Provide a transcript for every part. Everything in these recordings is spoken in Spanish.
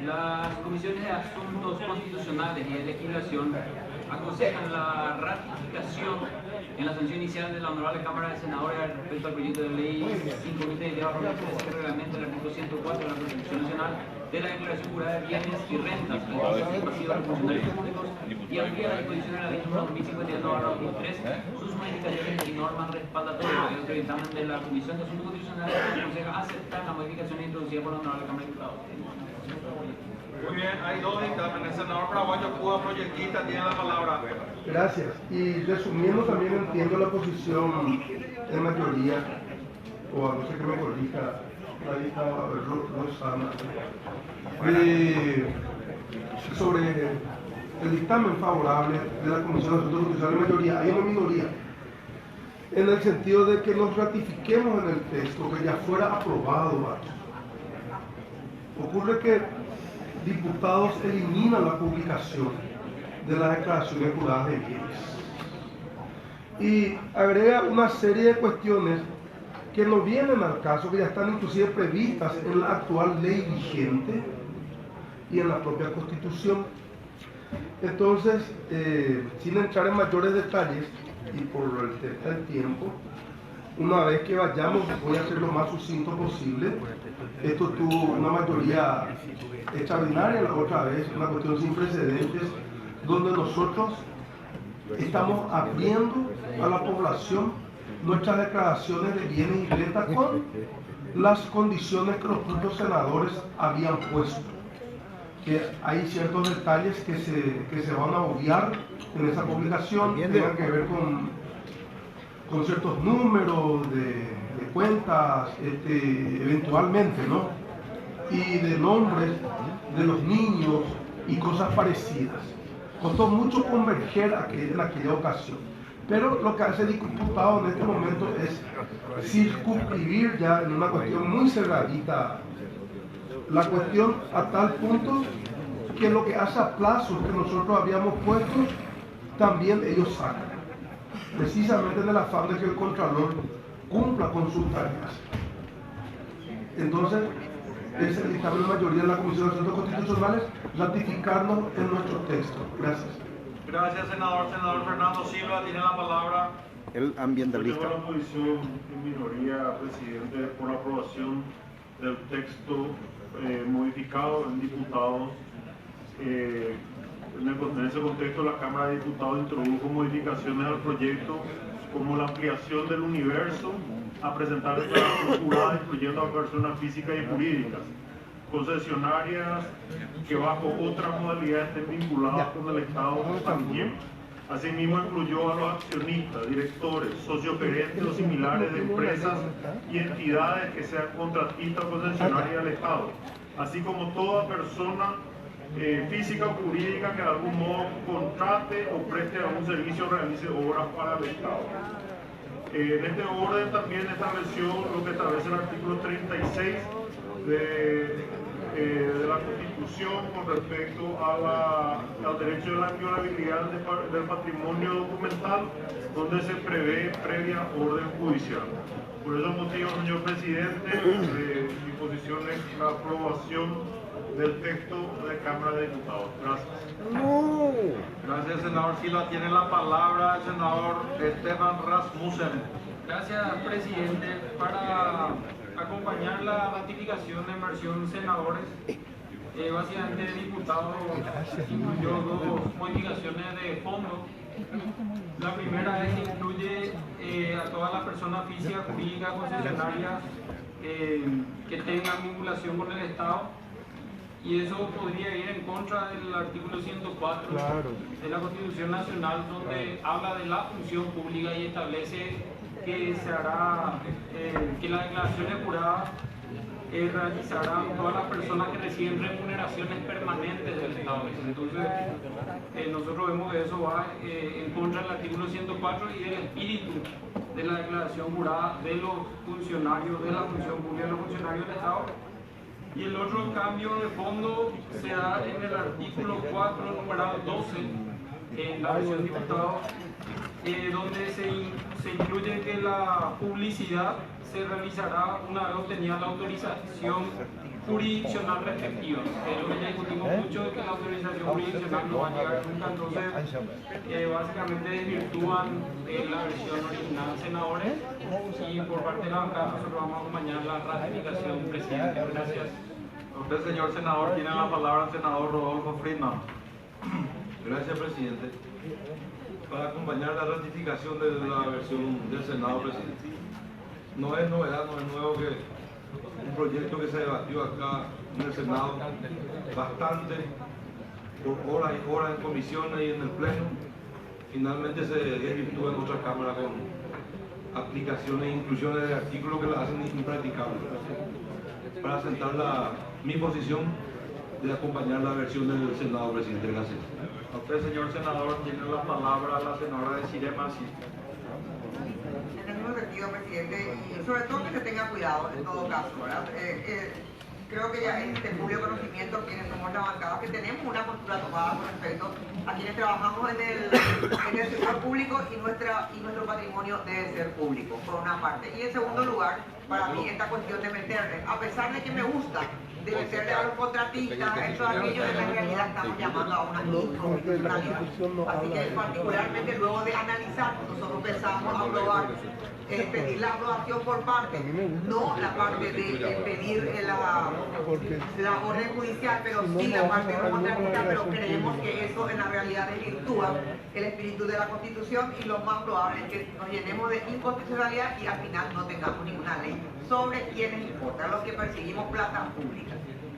Las comisiones de asuntos constitucionales y de legislación aconsejan la ratificación en la sanción inicial de la Honorable Cámara de Senadores respecto al proyecto de ley 5.032/2013 que reglamenta el artículo 104 de la Constitución Nacional de la declaración jurada de bienes y rentas, el impuesto pasivo a los funcionarios públicos y amplía las disposiciones de la ley número 2052/2003, sus modificaciones y normas respaldatorias. El dictamen de la Comisión de Asuntos Constitucionales aconseja aceptar la modificación introducida por la Honorable Cámara de Diputados. Muy bien, hay dos dictámenes. El senador Paraguayo Cuba, proyectista, tiene la palabra. Gracias. Y resumiendo, también entiendo la posición de mayoría, o a no ser que me corrija la diputada Rosana, sobre el dictamen favorable de la Comisión de Asuntos Constitucionales de mayoría. Hay una minoría, en el sentido de que nos ratifiquemos en el texto que ya fuera aprobado. Ocurre que diputados eliminan la publicación de las declaraciones juradas de bienes y agrega una serie de cuestiones que no vienen al caso, que ya están inclusive previstas en la actual ley vigente y en la propia Constitución. Entonces, sin entrar en mayores detalles y por el tema del tiempo, una vez que vayamos, voy a ser lo más sucinto posible. Esto tuvo una mayoría extraordinaria la otra vez, una cuestión sin precedentes, donde nosotros estamos abriendo a la población nuestras declaraciones de bienes y rentas con las condiciones que los propios senadores habían puesto. Que hay ciertos detalles que se van a obviar en esa publicación, que tengan que ver con ciertos números de cuentas, eventualmente, ¿no? Y de nombres de los niños y cosas parecidas. Costó mucho converger en aquella ocasión. Pero lo que hace el diputado en este momento es circunscribir ya en una cuestión muy cerradita la cuestión a tal punto que lo que hace a plazos que nosotros habíamos puesto, también ellos sacan. Precisamente en el afán de que el Contralor cumpla con sus tareas. Entonces, es el dictamen de mayoría de la Comisión de Asuntos Constitucionales ratificarnos en nuestro texto. Gracias. Gracias, senador. Senador Fernando Silva tiene la palabra. El ambientalista. Yo tengo la posición en minoría, presidente, por la aprobación del texto modificado en diputados. En ese contexto, la Cámara de Diputados introdujo modificaciones al proyecto como la ampliación del universo a presentar declaración jurada, incluyendo a personas físicas y jurídicas, concesionarias que bajo otra modalidad estén vinculadas con el Estado también. Asimismo, incluyó a los accionistas, directores, socios gerentes o similares de empresas y entidades que sean contratistas o concesionarias del Estado, así como toda persona física o jurídica que de algún modo contrate o preste algún servicio o realice obras para el Estado. En este orden también estableció lo que establece el artículo 36 de la Constitución con respecto al derecho de la inviolabilidad del patrimonio documental, donde se prevé previa orden judicial. Por esos motivos, señor presidente, mi posición es la aprobación del texto de Cámara de Diputados. Gracias. Gracias, senador Silva. Tiene la palabra el senador Esteban Rasmussen. Gracias, presidente. Para acompañar la ratificación de inversión senadores, básicamente el diputado incluyó dos modificaciones de fondo. La primera es que incluye a todas las personas físicas, jurídicas, concesionarias que tengan vinculación con el Estado. Y eso podría ir en contra del artículo 104 de la Constitución Nacional, donde habla de la función pública y establece que se hará, que las declaraciones juradas realizarán todas las personas que reciben remuneraciones permanentes del Estado. Entonces, nosotros vemos que eso va en contra del artículo 104 y del espíritu de la declaración jurada de los funcionarios de la función pública, de los funcionarios del Estado. Y el otro cambio de fondo se da en el artículo 4, numeral 12, en la versión diputado, donde se incluye que la publicidad se realizará una vez obtenida la autorización jurisdiccional respectiva, que es lo que ya la autorización jurisdiccional no va a llegar nunca, entonces básicamente desvirtúan la versión original de senadores y por parte de la bancada nosotros vamos a acompañar la ratificación, presidente. Gracias. Usted, señor senador, tiene la palabra el senador Rodolfo Friedman. Gracias, presidente. Para acompañar la ratificación de la versión del Senado, presidente. No es novedad, no es nuevo que un proyecto que se debatió acá en el Senado bastante, por horas y horas en comisiones y en el Pleno, finalmente se desvirtúa en nuestra Cámara con aplicaciones e inclusiones de artículos que la hacen impracticable. Para sentar mi posición de acompañar la versión del Senado, presidente. Gracias. A usted, señor senador, tiene la palabra la senadora Desiree Masi. En el mismo sentido, presidente, y sobre todo que se tenga cuidado en todo caso, ¿verdad? Creo que ya es de público conocimiento quienes somos la bancada que tenemos una postura tomada con respecto a quienes trabajamos en el sector público y nuestro patrimonio debe ser público, por una parte. Y en segundo lugar, para mí esta cuestión de meterle, a pesar de que me gusta, de meterle a los contratistas, eso es aquello de la realidad estamos llamando a una inconstitucionalidad. Así que particularmente luego de analizar, nosotros pensamos aprobar, pedir la aprobación por parte, no la parte de pedir la orden judicial, pero sí la parte de los contratistas, pero creemos que eso en la realidad desvirtúa el espíritu de la Constitución y lo más probable es que nos llenemos de inconstitucionalidad y al final no tengamos ninguna ley sobre quienes importa, los que perseguimos plata pública,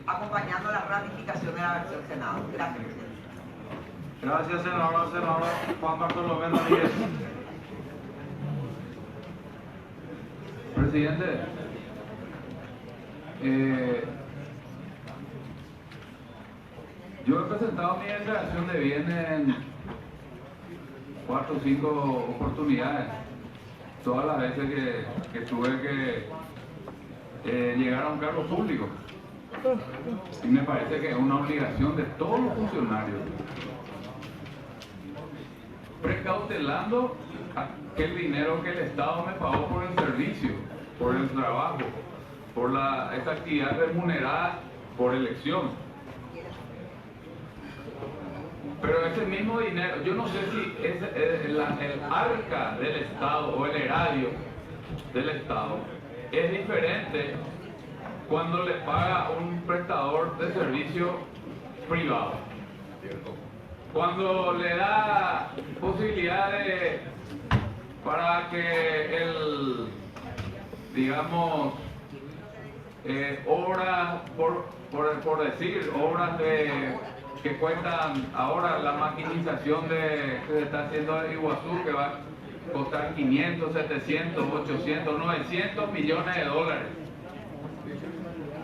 acompañando la ratificación de la versión Senado. Gracias, presidente. Gracias, senadora Juan Bartolomé Ramírez. Presidente, yo he presentado mi declaración de bienes en 4 o 5 oportunidades, todas las veces que tuve que llegar a un cargo público. Y me parece que es una obligación de todos los funcionarios, precautelando aquel dinero que el Estado me pagó por el servicio, por el trabajo, por esta actividad remunerada por elección. Pero ese mismo dinero, yo no sé si es el arca del Estado o el erario del Estado es diferente cuando le paga un prestador de servicio privado. Cuando le da posibilidad para que digamos, obras, por decir, obras que cuentan ahora la maquinización que se está haciendo de Iguazú, que va a costar 500, 700, 800, 900 millones de dólares.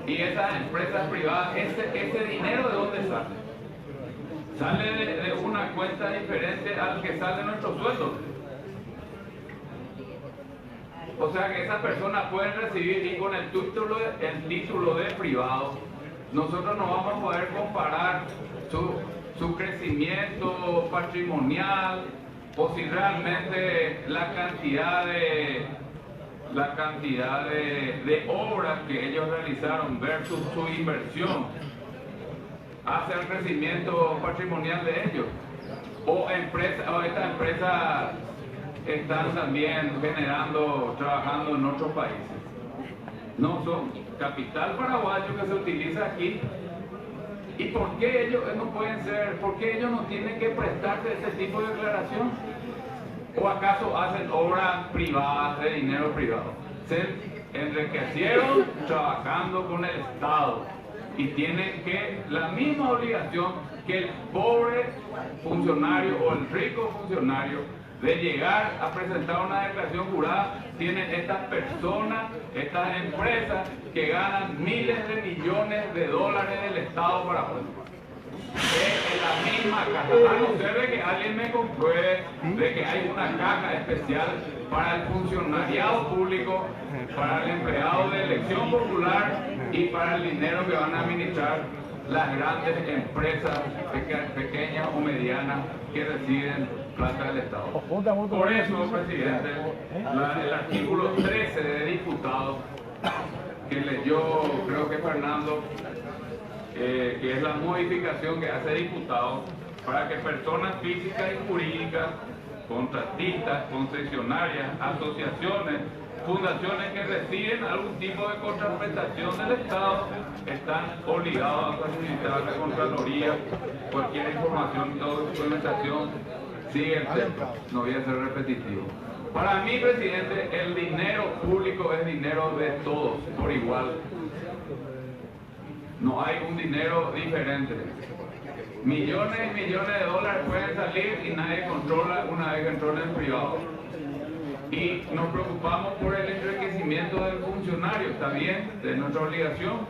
Y esas empresas privadas, ese dinero, ¿de dónde sale? Sale de una cuenta diferente al que sale nuestro sueldo. O sea que esas personas pueden recibir, y con el título de privado, nosotros no vamos a poder comparar su crecimiento patrimonial o si realmente la cantidad de obras que ellos realizaron versus su inversión hace el crecimiento patrimonial de ellos. O estas empresas están también trabajando en otros países. No son capital paraguayo que se utiliza aquí. ¿Y por qué ellos no pueden ser, por qué ellos no tienen que prestarse ese tipo de declaración? ¿O acaso hacen obras privadas de dinero privado? Se enriquecieron trabajando con el Estado y tienen la misma obligación que el pobre funcionario o el rico funcionario de llegar a presentar una declaración jurada. Tienen estas personas, estas empresas que ganan miles de millones de dólares del Estado para afuera. Es la misma caja, a no ser de que alguien me compruebe de que hay una caja especial para el funcionariado público, para el empleado de elección popular y para el dinero que van a administrar las grandes empresas pequeñas o medianas que reciben plata del Estado. Por eso, presidente, el artículo 13 de diputados que leyó, creo que Fernando, que es la modificación que hace diputado para que personas físicas y jurídicas, contratistas, concesionarias, asociaciones, fundaciones que reciben algún tipo de contraprestación del Estado están obligados a facilitar a la Contraloría cualquier información o documentación. Sigue el texto, no voy a ser repetitivo. Para mí, presidente, el dinero público es dinero de todos por igual. No hay un dinero diferente. Millones y millones de dólares pueden salir y nadie controla una vez que controla el privado. Y nos preocupamos por el enriquecimiento del funcionario, está bien, es nuestra obligación,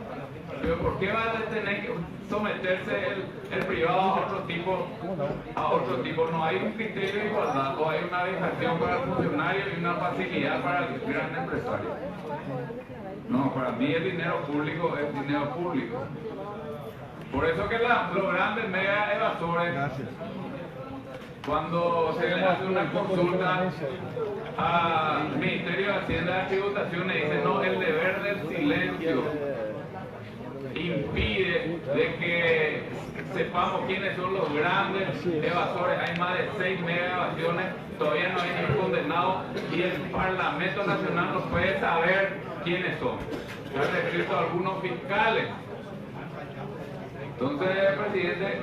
pero ¿por qué va a tener que someterse el privado a otro tipo? No hay un criterio de igualdad, o hay una dejación para el funcionario y una facilidad para el gran empresario. No, para mí el dinero público es dinero público. Por eso que los grandes mega evasores, cuando se les hace una consulta al Ministerio de Hacienda y Tributación, le dicen, no, el deber del silencio impide de que sepamos quiénes son los grandes evasores. Hay más de 6 mega evasiones, todavía no hay ningún condenado y el Parlamento Nacional no puede saber quiénes son. Se han descrito algunos fiscales. Entonces, presidente,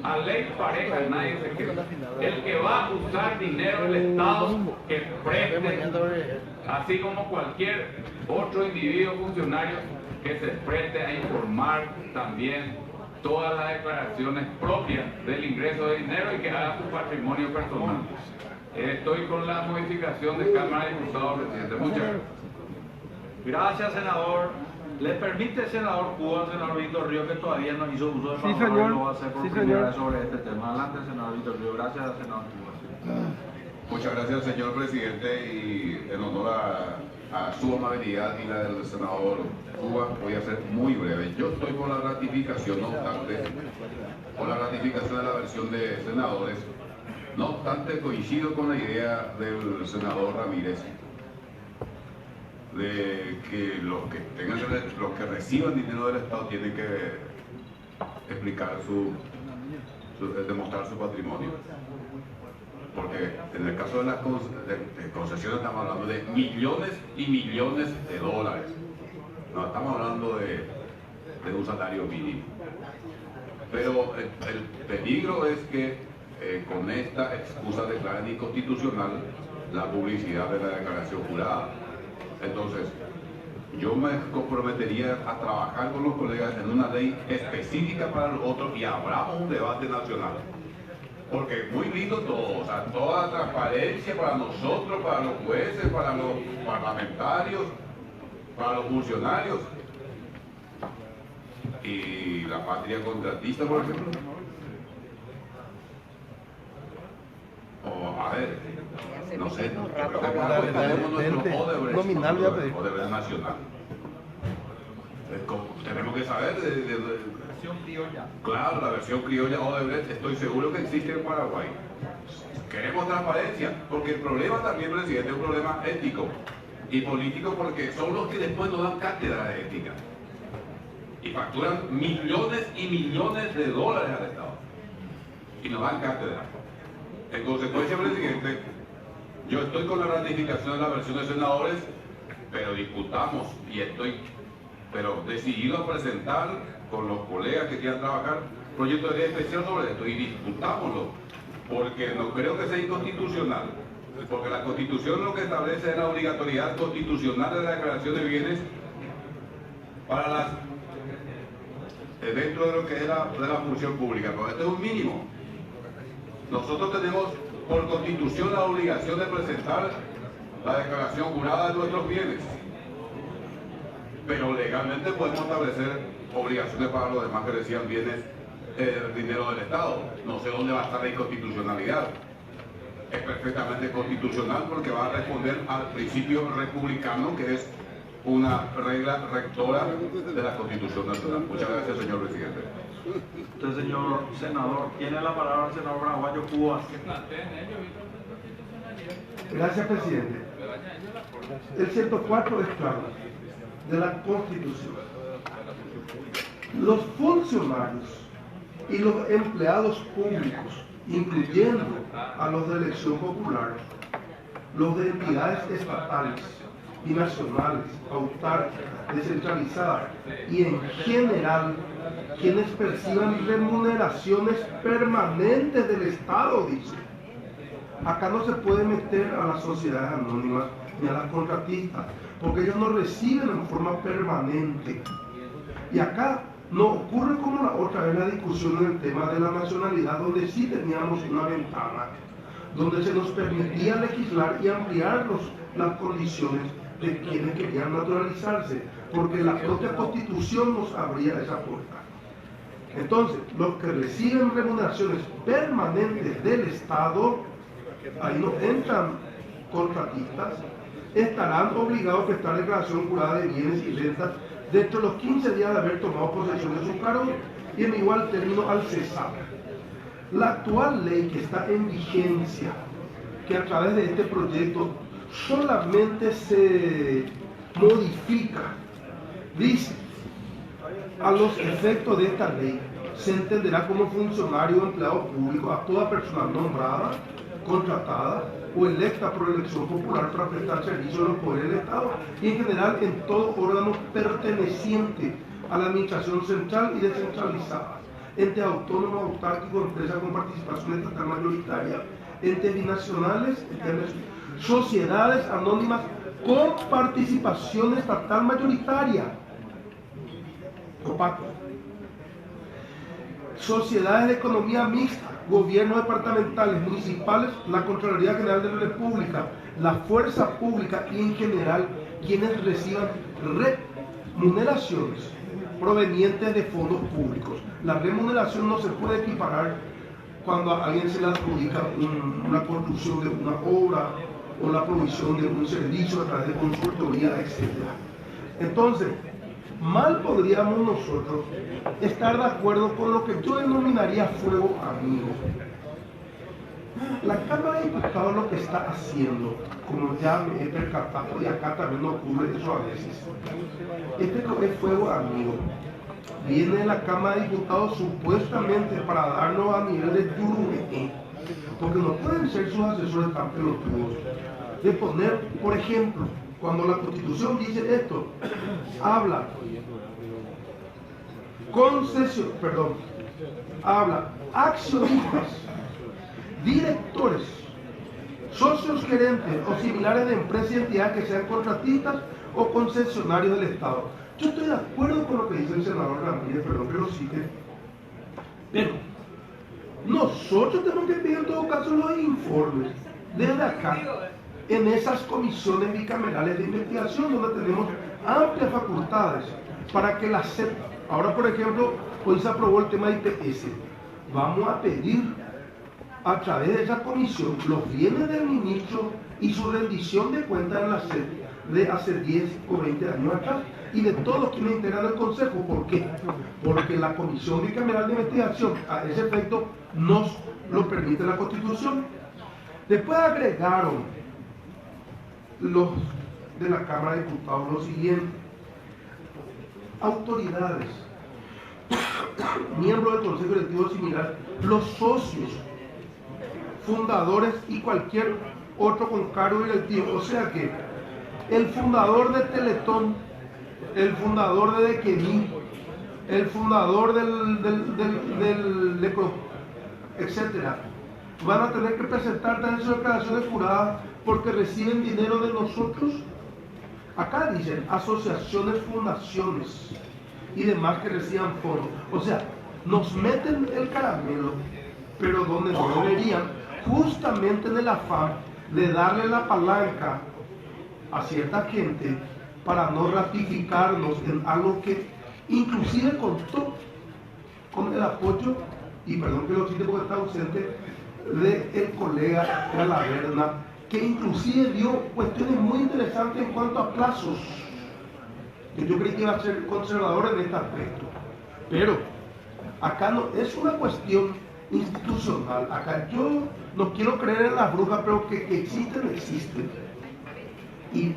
a ley pareja nadie se queda. El que va a usar dinero del Estado, que preste, así como cualquier otro individuo funcionario, que se preste a informar también todas las declaraciones propias del ingreso de dinero y que haga su patrimonio personal. Estoy con la modificación de Cámara de Diputados, presidente. Muchas gracias. Gracias, senador. ¿Le permite, senador Cuba, al senador Víctor Río, que todavía no hizo uso de palabra, señor. lo va a hacer por primera vez sobre este tema? Adelante, senador Víctor Río. Gracias, senador Cuba. Muchas gracias, señor presidente, y en honor a su amabilidad y la del senador Cuba, voy a ser muy breve. Yo estoy por la ratificación, no obstante, por la ratificación de la versión de senadores. No obstante, coincido con la idea del senador Ramírez de que los que reciban dinero del Estado tienen que explicar demostrar su patrimonio. Porque en el caso de las concesiones estamos hablando de millones y millones de dólares. No estamos hablando de un salario mínimo. Pero el peligro es que con esta excusa declaren inconstitucional la publicidad de la declaración jurada. Entonces, yo me comprometería a trabajar con los colegas en una ley específica para los otros y abramos un debate nacional. Porque es muy lindo todo, o sea, toda transparencia para nosotros, para los jueces, para los parlamentarios, para los funcionarios. Y la patria contratista, por ejemplo. O, a ver, no sé, yo creo que tenemos nuestro Odebrecht nacional. Tenemos que saber claro, la versión criolla Odebrecht, estoy seguro que existe en Paraguay. Queremos transparencia, porque el problema también, presidente, es un problema ético y político, porque son los que después nos dan cátedra de ética y facturan millones y millones de dólares al Estado y nos dan cátedra. En consecuencia, presidente, yo estoy con la ratificación de la versión de senadores, pero discutamos y estoy decidido a presentar con los colegas que quieran trabajar proyecto de ley especial sobre esto y discutámoslo, porque no creo que sea inconstitucional, porque la Constitución lo que establece es la obligatoriedad constitucional de la declaración de bienes para las dentro de lo que es de la función pública, pero esto es un mínimo. Nosotros tenemos por Constitución la obligación de presentar la declaración jurada de nuestros bienes, pero legalmente podemos establecer obligaciones para los demás que reciban bienes, dinero del Estado. No sé dónde va a estar la inconstitucionalidad. Es perfectamente constitucional porque va a responder al principio republicano, que es una regla rectora de la Constitución Nacional. Muchas gracias, señor presidente. Usted, señor senador, tiene la palabra el senador Paraguayo Cuba. Gracias, presidente. El 104 es claro de la Constitución. Los funcionarios y los empleados públicos, incluyendo a los de elección popular, los de entidades estatales y nacionales, autárquicas, descentralizadas y en general quienes perciban remuneraciones permanentes del Estado, dice. Acá no se puede meter a las sociedades anónimas ni a las contratistas, porque ellos no reciben en forma permanente. Y acá no ocurre como la otra vez la discusión en el tema de la nacionalidad, donde sí teníamos una ventana, donde se nos permitía legislar y ampliar las condiciones de quienes querían naturalizarse, porque la propia Constitución nos abría esa puerta. Entonces, los que reciben remuneraciones permanentes del Estado, ahí no entran contratistas, estarán obligados a prestar declaración jurada de bienes y rentas dentro de los 15 días de haber tomado posesión de su cargo y en igual término al cesar. La actual ley que está en vigencia, que a través de este proyecto solamente se modifica, dice: a los efectos de esta ley se entenderá como funcionario o empleado público a toda persona nombrada, contratada o electa por elección popular para prestar servicio a los poderes del Estado y en general en todo órgano perteneciente a la administración central y descentralizada, ente autónomo, autárquico, empresa con participación estatal mayoritaria, entes binacionales, sociedades anónimas con participación estatal mayoritaria, opaco, sociedades de economía mixta, gobiernos departamentales, municipales, la Contraloría General de la República, la Fuerza Pública y en general quienes reciban remuneraciones provenientes de fondos públicos. La remuneración no se puede equiparar cuando a alguien se le adjudica una construcción de una obra o la provisión de un servicio a través de consultoría, etc. Entonces, mal podríamos nosotros estar de acuerdo con lo que yo denominaría fuego amigo. La Cámara de Diputados lo que está haciendo, como ya me he percatado, y acá también no ocurre eso a veces, este es fuego amigo. Viene de la Cámara de Diputados supuestamente para darnos a nivel de yurumete, porque no pueden ser sus asesores tan pelotudos de poner, por ejemplo, cuando la Constitución dice esto, habla habla accionistas, directores, socios gerentes o similares de empresas y entidades que sean contratistas o concesionarios del Estado. Yo estoy de acuerdo con lo que dice el senador Ramírez, perdón que lo cite, pero nosotros tenemos que pedir en todo caso los informes desde acá, en esas comisiones bicamerales de investigación donde tenemos amplias facultades para que la SEP, ahora por ejemplo, hoy se aprobó el tema de IPS, vamos a pedir a través de esa comisión los bienes del ministro y su rendición de cuentas en la SEP de hace 10 o 20 años atrás y de todos quienes integran el Consejo. ¿Por qué? Porque la comisión bicameral de investigación a ese efecto nos lo permite la Constitución. Después agregaron los de la Cámara de Diputados lo siguiente: autoridades, miembros del Consejo Directivo similar, los socios, fundadores y cualquier otro con cargo directivo. O sea que el fundador de Teletón, el fundador de Dequení, el fundador del etcétera, van a tener que presentar también sus declaraciones juradas porque reciben dinero de nosotros. Acá dicen asociaciones, fundaciones y demás que reciban fondos. O sea, nos meten el caramelo, pero donde no deberían, justamente en el afán de darle la palanca a cierta gente para no ratificarnos en algo que inclusive contó con el apoyo, y perdón que lo cite porque está ausente, del colega Galaverna, que inclusive dio cuestiones muy interesantes en cuanto a plazos, que yo creí que iba a ser conservador en este aspecto. Pero acá no es una cuestión institucional, acá yo no quiero creer en las brujas, pero que existen, existen. Y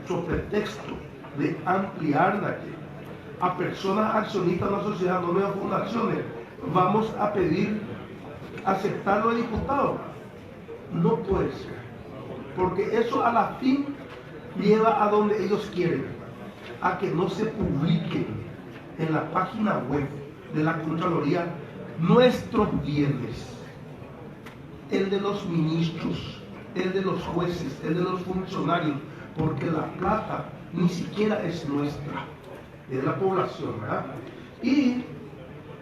su pretexto de ampliar la ley, a personas accionistas de una sociedad anónima de fundaciones, vamos a pedir aceptarlo de diputado. No puede ser, porque eso a la fin lleva a donde ellos quieren, a que no se publiquen en la página web de la Contraloría nuestros bienes, el de los ministros, el de los jueces, el de los funcionarios, porque la plata ni siquiera es nuestra, es de la población, ¿verdad? Y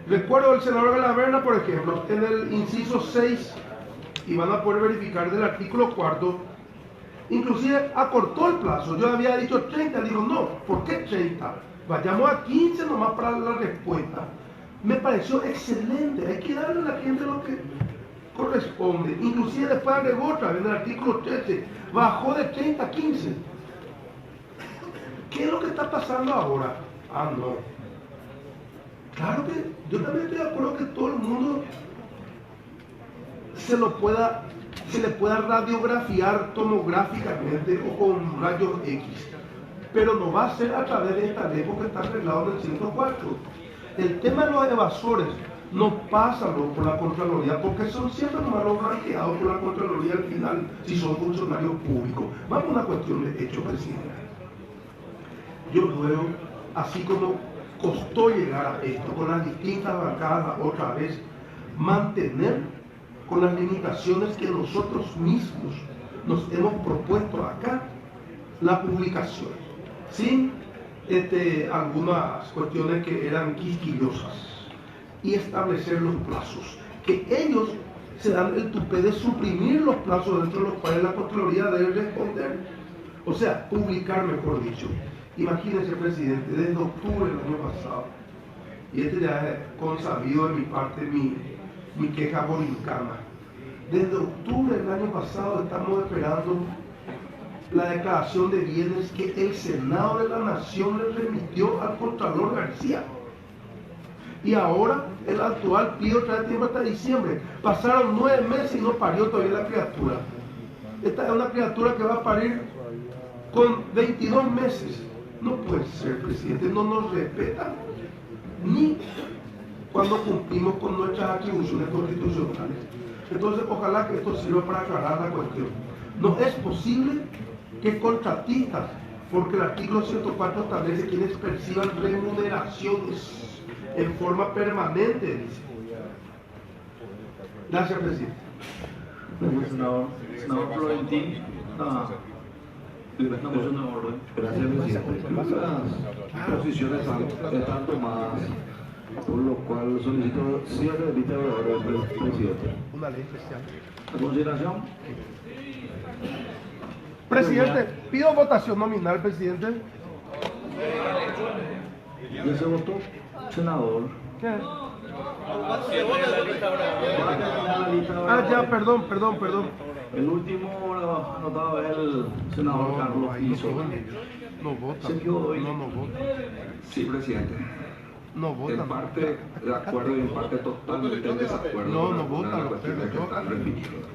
recuerdo el senador Galaverna, por ejemplo, en el inciso 6, y van a poder verificar del artículo 4, inclusive acortó el plazo. Yo había dicho 30, digo, no, ¿por qué 30? Vayamos a 15 nomás para la respuesta. Me pareció excelente, hay que darle a la gente lo que corresponde. Inclusive después agregó otra vez en el artículo 13, bajó de 30 a 15. ¿Qué es lo que está pasando ahora? Ah, no. Claro que yo también estoy de acuerdo que todo el mundo se le pueda radiografiar tomográficamente o con rayos X, pero no va a ser a través de esta ley porque está arreglado en el 104. El tema de los evasores no pasa por la Contraloría, porque son siempre nomás los ranqueados por la Contraloría al final, si son funcionarios públicos. Vamos a una cuestión de hecho, presidente. Yo luego, así como costó llegar a esto, con las distintas bancadas otra vez, mantener con las limitaciones que nosotros mismos nos hemos propuesto acá, la publicación, sin algunas cuestiones que eran quisquillosas, y establecer los plazos, que ellos se dan el tupé de suprimir los plazos dentro de los cuales la Contraloría debe responder, o sea, publicar, mejor dicho. Imagínense, presidente, desde octubre del año pasado, y ya es consabido de mi parte mi queja borincana. Desde octubre del año pasado estamos esperando la declaración de bienes que el Senado de la Nación le remitió al Contralor García. Y ahora el actual pide otra vez tiempo hasta diciembre. Pasaron 9 meses y no parió todavía la criatura. Esta es una criatura que va a parir con 22 meses. No puede ser, presidente, no nos respetan ni cuando cumplimos con nuestras atribuciones constitucionales. Entonces, ojalá que esto sirva para aclarar la cuestión. No es posible que contratistas, porque el artículo 104 establece quienes perciban remuneraciones en forma permanente, dice. Gracias, presidente. Senador Florentín. Gracias, presidente. Las posiciones están tomadas, por lo cual solicito cierre de vista de orden, presidente. Una ley especial. ¿A consideración? Presidente, pido votación nominal, presidente. ¿Ya se votó? Senador. ¿Qué? Ah, ya, perdón. El último anotado es el senador Carlos Piso. No vota. No vota. Sí, presidente. No vota. En parte de acuerdo y en parte totalmente en desacuerdo con algunas de las cuestiones que están refiriendo.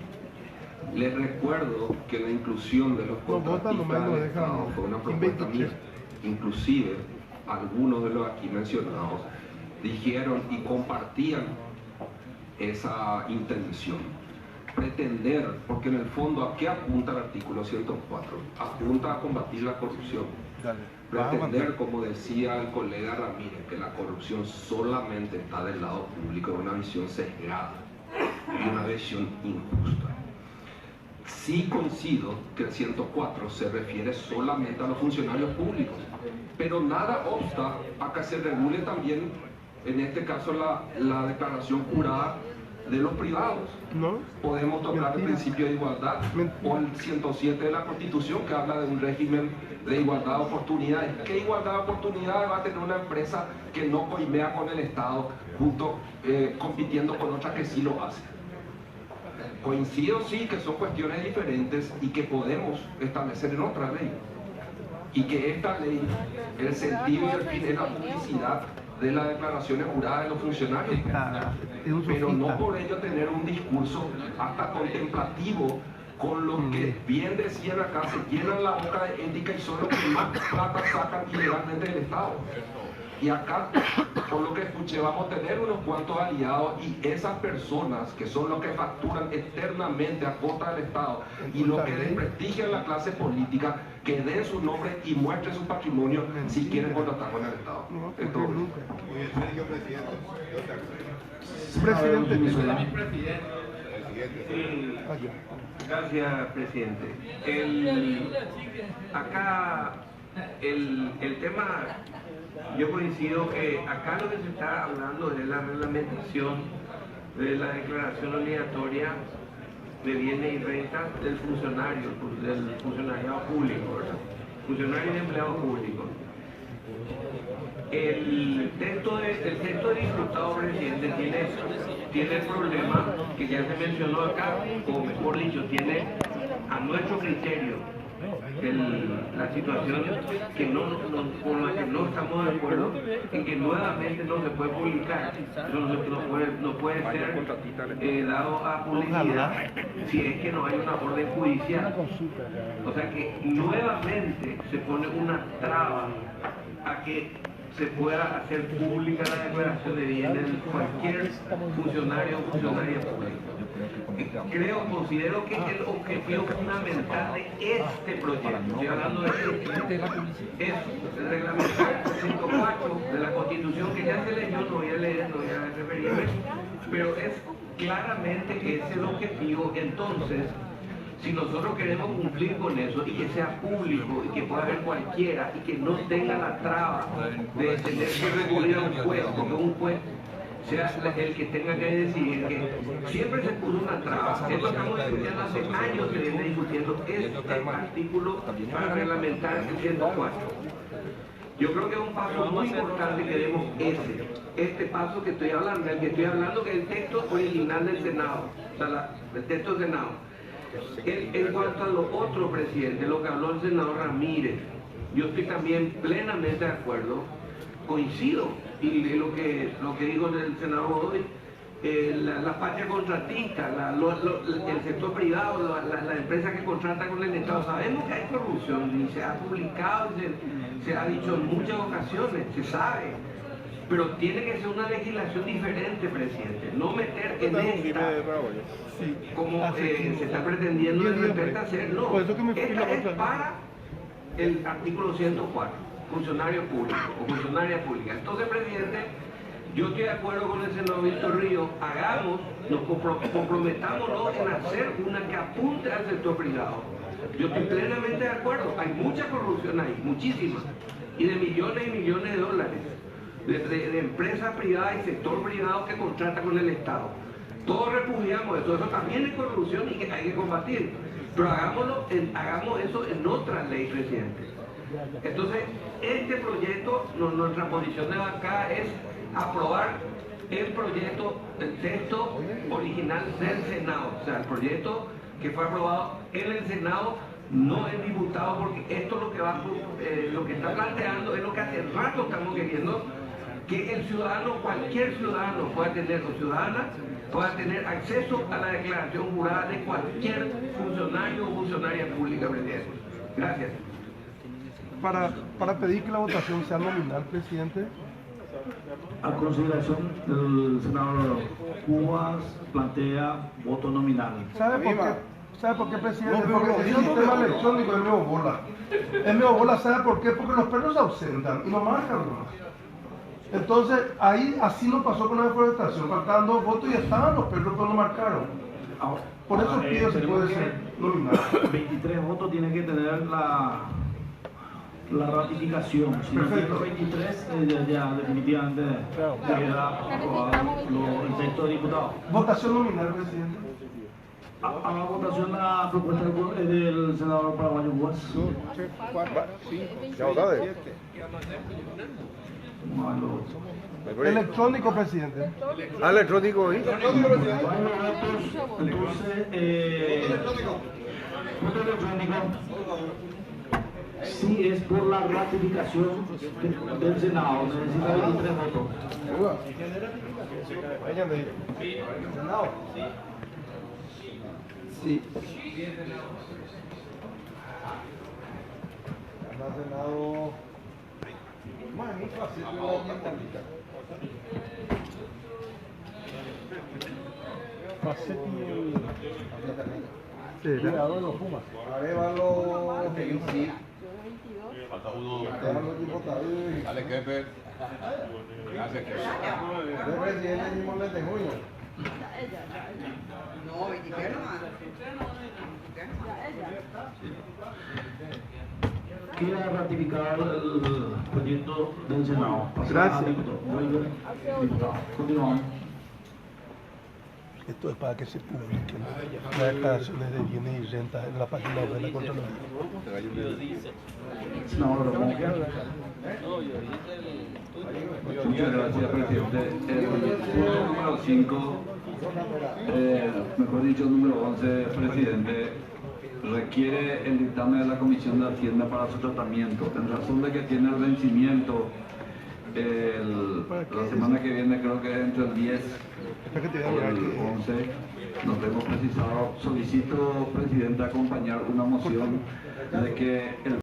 Les recuerdo que la inclusión de los contratistas del Estado fue una propuesta mía. Inclusive, algunos de los aquí mencionados dijeron y compartían esa intención. Pretender, porque en el fondo, ¿a qué apunta el artículo 104? Apunta a combatir la corrupción. Pretender, como decía el colega Ramírez, que la corrupción solamente está del lado público es una visión sesgada y una visión injusta. Sí coincido que el 104 se refiere solamente a los funcionarios públicos, pero nada obsta a que se regule también, en este caso, la declaración jurada de los privados. ¿No? Podemos tocar el principio de igualdad o el 107 de la Constitución, que habla de un régimen de igualdad de oportunidades. ¿Qué igualdad de oportunidades va a tener una empresa que no coimea con el Estado, compitiendo con otra que sí lo hace? Coincido, sí, que son cuestiones diferentes y que podemos establecer en otra ley. Y que esta ley, el sentido y el fin es la publicidad de las declaraciones juradas de los funcionarios, pero no por ello tener un discurso hasta contemplativo con los que bien decían acá, se llenan la boca de ética y son los que más plata sacan ilegalmente del Estado. Y acá, por lo que escuché, vamos a tener unos cuantos aliados y esas personas que son los que facturan eternamente a costa del Estado y los que desprestigian la clase política, que den su nombre y muestren su patrimonio si quieren contratar con el Estado. Presidente. Gracias, presidente. Acá el tema, yo coincido que acá lo que se está hablando es la reglamentación de la declaración obligatoria de bienes y rentas del funcionariado público, ¿verdad? Funcionario y empleado público. El texto de diputado presidente tiene el problema que ya se mencionó acá, o mejor dicho, tiene a nuestro criterio la situación con la que no estamos de acuerdo, en que nuevamente no se puede publicar, no puede ser dado a publicidad si es que no hay una orden judicial. O sea que nuevamente se pone una traba a que se pueda hacer pública la declaración de bienes de cualquier funcionario o funcionaria pública. Considero que el objetivo fundamental de este proyecto, estoy hablando de es reglamentar el 104 de la Constitución, que ya se leyó, no voy a leer, no voy a referirme, pero es claramente que ese es el objetivo. Entonces, si nosotros queremos cumplir con eso y que sea público y que pueda ver cualquiera y que no tenga la traba de tener que recurrir a un juez, porque un juez sea el que tenga que decidir, que siempre se puso una traba. Esto estamos discutiendo hace años, se viene discutiendo este artículo para reglamentar el 104. Yo creo que es un paso muy importante que demos este paso que estoy hablando, el que estoy hablando, que es el texto original del Senado, o sea, el texto del Senado. En cuanto a lo otro, presidente, lo que habló el senador Ramírez, yo estoy también plenamente de acuerdo, coincido, y lo que dijo el senador Godoy, la patria contratista, el sector privado, la empresa que contrata con el Estado, sabemos que hay corrupción y se ha publicado, se ha dicho en muchas ocasiones, se sabe, pero tiene que ser una legislación diferente, presidente, no meter en esta, como se está pretendiendo de repente hacer, no, esta es para el artículo 104, funcionario público o funcionaria pública. Entonces, presidente, yo estoy de acuerdo con el senador Víctor Ríos, nos comprometámonos en hacer una que apunte al sector privado. Yo estoy plenamente de acuerdo, hay mucha corrupción ahí, muchísima, y de millones y millones de dólares, de empresas privadas y sector privado que contrata con el Estado. Todos repudiamos eso también es corrupción y que hay que combatir, pero hagamos eso en otra ley, presidente. Entonces, este proyecto, nuestra posición de bancada es aprobar el proyecto, el texto original del Senado, o sea, el proyecto que fue aprobado en el Senado, no el diputado, porque esto lo que está planteando es lo que hace rato estamos queriendo, que el ciudadano, cualquier ciudadano pueda tener, o ciudadana, pueda tener acceso a la declaración jurada de cualquier funcionario o funcionaria pública, presidente. Gracias. Para pedir que la votación sea nominal, presidente. A consideración del senador Cubas plantea voto nominal. ¿Sabe por qué, presidente? Porque el sistema electrónico es medio bola. Es medio bola, ¿sabe por qué? Porque los perros se ausentan y no marcan. Entonces, así nos pasó con la deforestación. Faltaban 2 votos y estaban los perros, pero no marcaron. Por eso pido si puede ser nominal. 23 votos tiene que tener la ratificación. Si no tiene los 23, ya definitivamente queda aprobado el texto de diputado. Votación nominal, presidente. A la votación la propuesta del senador paraguayo Guas. Electrónico, presidente. Electrónico, ¿eh? Entonces, voto electrónico. Si es por la ratificación del Senado, necesita 23 votos. Senado. Sí. Senado. Cuidado de los Pumas. Falta uno. Dale, Kepper. Gracias, Kepper. No, 23 nomás. Queda ratificado el proyecto del Senado. Gracias. Continuamos. Esto es para que se publiquen las declaraciones de bienes y rentas en la página web de la Contraloría. Senador Ramón. Muchas gracias, presidente. El punto número 5, mejor dicho, número 11, presidente, requiere el dictamen de la Comisión de Hacienda para su tratamiento. En razón de que tiene el vencimiento la semana que viene, creo que entre el 10 y el 11, nos hemos precisado. Solicito, presidente, acompañar una moción de que el